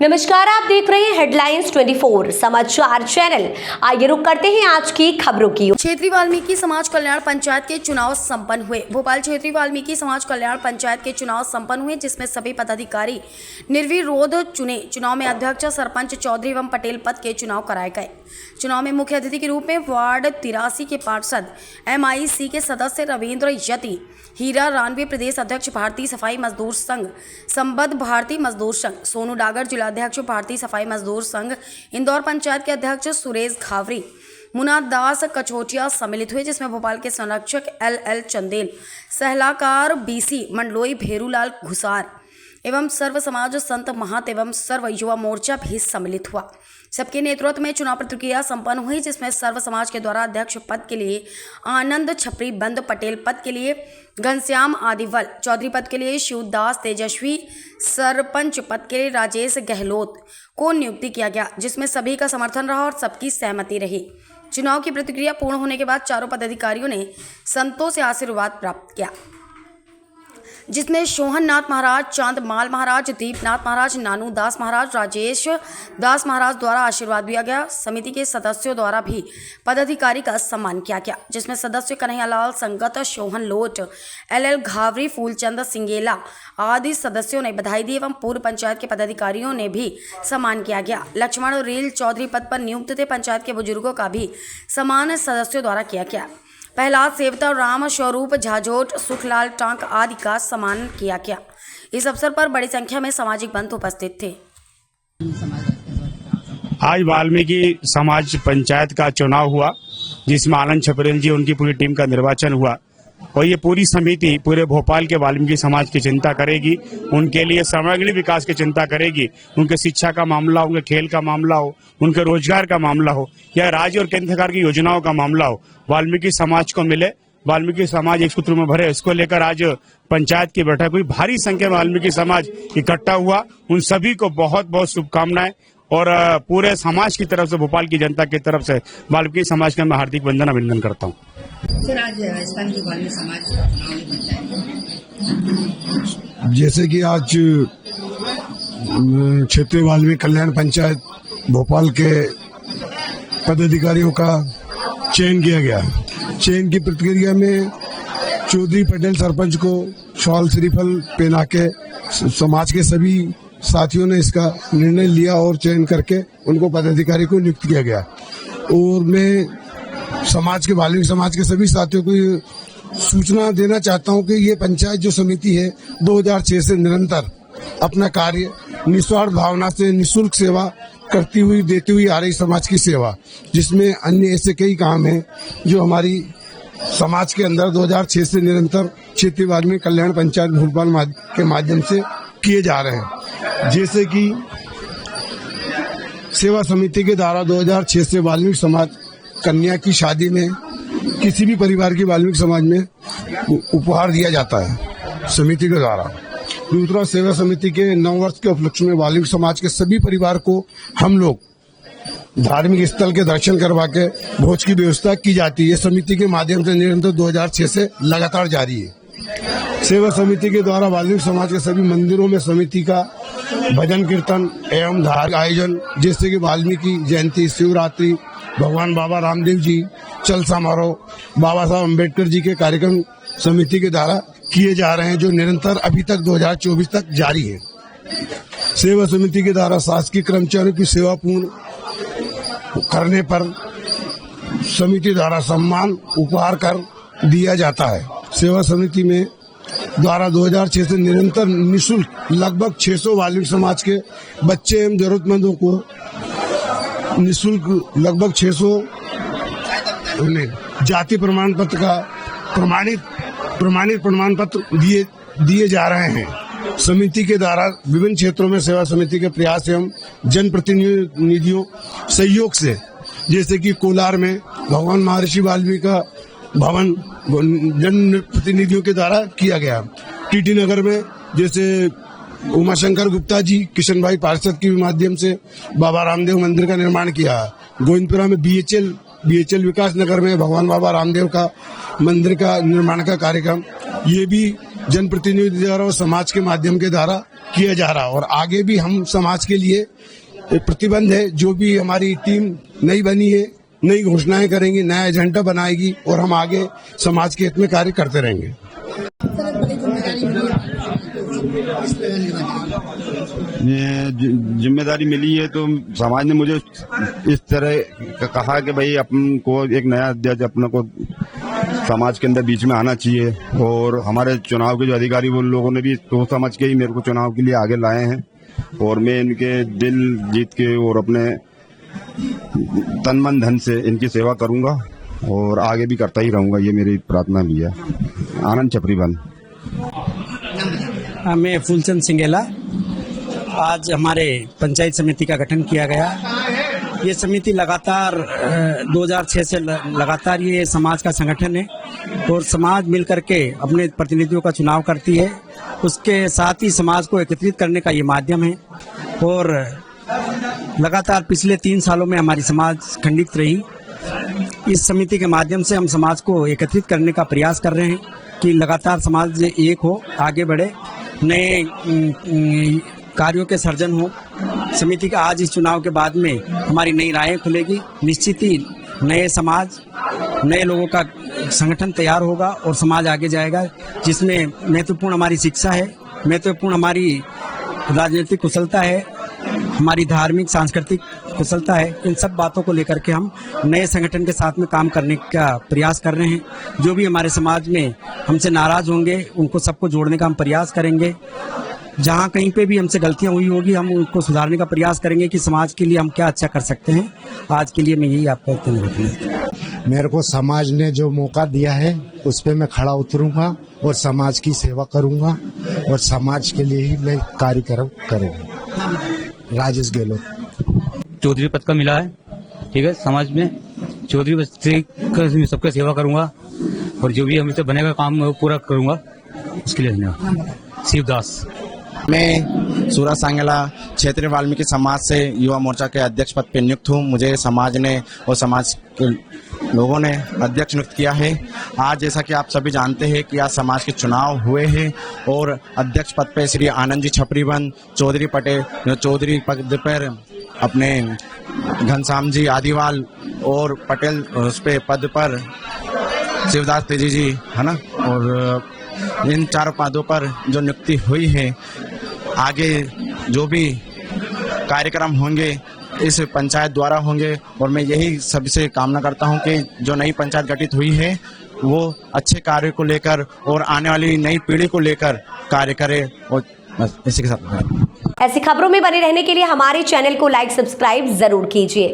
नमस्कार, आप देख रहे हैं हेडलाइंस 24 समाचार चैनल। आइए रुक करते हैं आज की खबरों की। क्षेत्रीय वाल्मीकि समाज कल्याण पंचायत के चुनाव संपन्न हुए। भोपाल क्षेत्रीय वाल्मीकि समाज कल्याण पंचायत के चुनाव संपन्न हुए, जिसमें सभी पदाधिकारी निर्विरोध चुने। चुनाव में अध्यक्ष, सरपंच, चौधरी एवं पटेल पद के चुनाव कराए गए। चुनाव में मुख्य अतिथि के रूप में वार्ड 83 के पार्षद, MIC के सदस्य रविंद्र यति, हीरा रानवे प्रदेश अध्यक्ष भारतीय सफाई मजदूर संघ, संबद्ध भारतीय मजदूर संघ, सोनू डागर जिलाध्यक्ष भारतीय सफाई मजदूर संघ, इंदौर पंचायत के अध्यक्ष सुरेश घावरी, मुना दास कछोटिया सम्मिलित हुए, जिसमें भोपाल के संरक्षक LL चंदेल, सलाहकार BC मंडलोई भेरूलाल घुसार एवं सर्व समाज संत महत एवं सर्व युवा मोर्चा भी सम्मिलित हुआ। सबके नेतृत्व में चुनाव प्रक्रिया संपन्न हुई, जिसमें सर्व समाज के द्वारा अध्यक्ष पद के लिए आनंद छपरी बंद, पटेल पद के लिए घनश्याम आदिवल, चौधरी पद के लिए शिवदास तेजस्वी, सरपंच पद के लिए राजेश गहलोत को नियुक्ति किया गया, जिसमें सभी का समर्थन रहा और सबकी सहमति रही। चुनाव की प्रक्रिया पूर्ण होने के बाद चारों पदाधिकारियों ने संतों से आशीर्वाद प्राप्त किया, जिसमें सोहन नाथ महाराज, चांदमाल महाराज, दीपनाथ महाराज, नानू दास महाराज, राजेश दास महाराज द्वारा आशीर्वाद दिया गया। समिति के सदस्यों द्वारा भी पदाधिकारी का सम्मान किया गया, जिसमें सदस्य कन्हैयालाल संगत, सोहन लोट, LL घावरी, फूलचंद सिंगेला आदि सदस्यों ने बधाई दी एवं पूर्व पंचायत के पदाधिकारियों ने भी सम्मान किया गया। लक्ष्मण रील चौधरी पद पर नियुक्त थे। पंचायत के बुजुर्गों का भी सम्मान सदस्यों द्वारा किया गया। प्रहलाद सेवता, राम स्वरूप झाझोट, सुखलाल टांक आदि का सम्मान किया गया। इस अवसर पर बड़ी संख्या में सामाजिक बंधु उपस्थित थे। आज वाल्मीकि समाज पंचायत का चुनाव हुआ, जिसमें आनंद छपरेल जी, उनकी पूरी टीम का निर्वाचन हुआ और ये पूरी समिति पूरे भोपाल के वाल्मीकि समाज की चिंता करेगी, उनके लिए समग्र विकास की चिंता करेगी। उनके शिक्षा का मामला हो, उनके खेल का मामला हो, उनके रोजगार का मामला हो या राज्य और केंद्र सरकार की योजनाओं का मामला हो, वाल्मीकि समाज को मिले, वाल्मीकि समाज एक सूत्र में भरे। इसको लेकर आज पंचायत की बैठक हुई। भारी संख्या में वाल्मीकि समाज इकट्ठा हुआ। उन सभी को बहुत बहुत शुभकामनाएं और पूरे समाज की तरफ से, भोपाल की जनता की तरफ से वाल्मीकि समाज का मैं हार्दिक वंदन अभिनंदन करता हूँ। सर, आज स्थानीय वाल्मीकि समाज चुनाव में पंचायत, जैसे कि आज क्षेत्रीय वाल्मीकि कल्याण पंचायत भोपाल के पदाधिकारियों का चयन किया गया। चयन की प्रक्रिया में चौधरी पटेल सरपंच को शॉल श्रीफल पहना के समाज के सभी साथियों ने इसका निर्णय लिया और चयन करके उनको पदाधिकारी को नियुक्त किया गया। और मैं समाज के वाल्मीकि समाज के सभी साथियों को ये सूचना देना चाहता हूं कि ये पंचायत जो समिति है 2006 से निरंतर अपना कार्य निस्वार्थ भावना से निःशुल्क सेवा करती हुई देती हुई आ रही समाज की सेवा, जिसमें अन्य ऐसे कई काम हैं जो हमारी समाज के अंदर 2006 से निरंतर क्षेत्रीय वाल्मीकि कल्याण पंचायत भोपाल के माध्यम से किए जा रहे हैं। जैसे कि सेवा समिति के द्वारा 2006 से वाल्मीकि समाज कन्या की शादी में किसी भी परिवार की वाल्मीकि समाज में उपहार दिया जाता है समिति के द्वारा। दूसरा, सेवा समिति के 9 वर्ष के उपलक्ष्य में वाल्मीकि समाज के सभी परिवार को हम लोग धार्मिक स्थल के दर्शन करवा के भोज की व्यवस्था की जाती है। ये समिति के माध्यम से निरंतर 2006 से लगातार जारी है। सेवा समिति के द्वारा वाल्मीकि समाज के सभी मंदिरों में समिति का भजन कीर्तन एवं धार्मिक आयोजन, जैसे कि वाल्मीकि जयंती, शिवरात्रि, भगवान बाबा रामदेव जी चल समारोह, बाबा साहब अम्बेडकर जी के कार्यक्रम समिति के द्वारा किए जा रहे हैं, जो निरंतर अभी तक 2024 तक जारी है। सेवा समिति के द्वारा शासकीय कर्मचारियों की सेवा पूर्ण करने पर समिति द्वारा सम्मान उपहार कर दिया जाता है। सेवा समिति में द्वारा 2006 से निरंतर निःशुल्क लगभग 600 वाल्मीकि समाज के बच्चे एवं जरूरतमंदों को निःशुल्क लगभग 600 जाति प्रमाण पत्र का प्रमाणित प्रमाण पत्र दिए जा रहे हैं। समिति के द्वारा विभिन्न क्षेत्रों में सेवा समिति के प्रयास एवं जनप्रतिनिधियों सहयोग से, जैसे कि कोलार में भगवान महर्षि वाल्मीकि का भवन जनप्रतिनिधियों के द्वारा किया गया। टीटी नगर में जैसे उमाशंकर गुप्ता जी, किशन भाई पार्षद के माध्यम से बाबा रामदेव मंदिर का निर्माण किया। गोविंदपुरा में BHL विकास नगर में भगवान बाबा रामदेव का मंदिर का निर्माण का कार्यक्रम, ये भी जनप्रतिनिधि द्वारा और समाज के माध्यम के द्वारा किया जा रहा और आगे भी हम समाज के लिए प्रतिबंध है। जो भी हमारी टीम नई बनी है, नई घोषणाएं करेंगी, नया एजेंडा बनाएगी और हम आगे समाज के हित में कार्य करते रहेंगे। ये जिम्मेदारी मिली है तो समाज ने मुझे इस तरह कहा कि भाई अपन को एक नया अध्यक्ष अपने को समाज के अंदर बीच में आना चाहिए और हमारे चुनाव के जो अधिकारी वो लोगों ने भी तो समझ के ही मेरे को चुनाव के लिए आगे लाए हैं और मैं इनके दिल जीत के और अपने तन मन धन से इनकी सेवा करूंगा और आगे भी करता ही रहूंगा, ये मेरी प्रार्थना भी है। आनंद छपरीवन। मैं फूलचंद सिंगेला। आज हमारे पंचायत समिति का गठन किया गया। ये समिति लगातार 2006 से लगातार ये समाज का संगठन है और समाज मिल करके अपने प्रतिनिधियों का चुनाव करती है। उसके साथ ही समाज को एकत्रित करने का ये माध्यम है और लगातार पिछले 3 सालों में हमारी समाज खंडित रही। इस समिति के माध्यम से हम समाज को एकत्रित करने का प्रयास कर रहे हैं कि लगातार समाज एक हो, आगे बढ़े, नए कार्यों के सर्जन हो। समिति का आज इस चुनाव के बाद में हमारी नई राहें खुलेगी। निश्चित ही नए समाज, नए लोगों का संगठन तैयार होगा और समाज आगे जाएगा, जिसमें महत्वपूर्ण हमारी शिक्षा है, महत्वपूर्ण हमारी राजनीतिक कुशलता है, हमारी धार्मिक सांस्कृतिक कुशलता है। इन सब बातों को लेकर के हम नए संगठन के साथ में काम करने का प्रयास कर रहे हैं। जो भी हमारे समाज में हमसे नाराज होंगे उनको सबको जोड़ने का हम प्रयास करेंगे। जहाँ कहीं पे भी हमसे गलतियाँ हुई होगी हम उनको सुधारने का प्रयास करेंगे कि समाज के लिए हम क्या अच्छा कर सकते हैं। आज के लिए मैं यही आपको कहती हूँ। मेरे को समाज ने जो मौका दिया है उस पर मैं खड़ा उतरूंगा और समाज की सेवा करूंगा और समाज के लिए ही मैं कार्यक्रम करूंगा। राजेश गहलोत। चौधरी पद का मिला है, ठीक है। समाज में चौधरी पद से सबका सेवा करूंगा और जो भी हमसे बनेगा काम वो पूरा करूंगा। उसके लिए धन्यवाद। शिवदास। मैं सूरज सांगेला क्षेत्रीय वाल्मीकि समाज से युवा मोर्चा के अध्यक्ष पद पर नियुक्त हूँ। मुझे समाज ने और समाज के लोगों ने अध्यक्ष नियुक्त किया है। आज जैसा कि आप सभी जानते हैं कि आज समाज के चुनाव हुए हैं और अध्यक्ष पद पर श्री आनंद जी छपरीवन, चौधरी पटेल चौधरी पद पर अपने घनश्याम जी आदिवाल और पटेल उस पे पद पर शिवदास तेजी जी है ना। और इन 4 पदों पर जो नियुक्ति हुई है, आगे जो भी कार्यक्रम होंगे इस पंचायत द्वारा होंगे और मैं यही सबसे कामना करता हूं कि जो नई पंचायत गठित हुई है वो अच्छे कार्य को लेकर और आने वाली नई पीढ़ी को लेकर कार्य करे। और बस इसी के साथ ऐसी खबरों में बने रहने के लिए हमारे चैनल को लाइक, सब्सक्राइब जरूर कीजिए।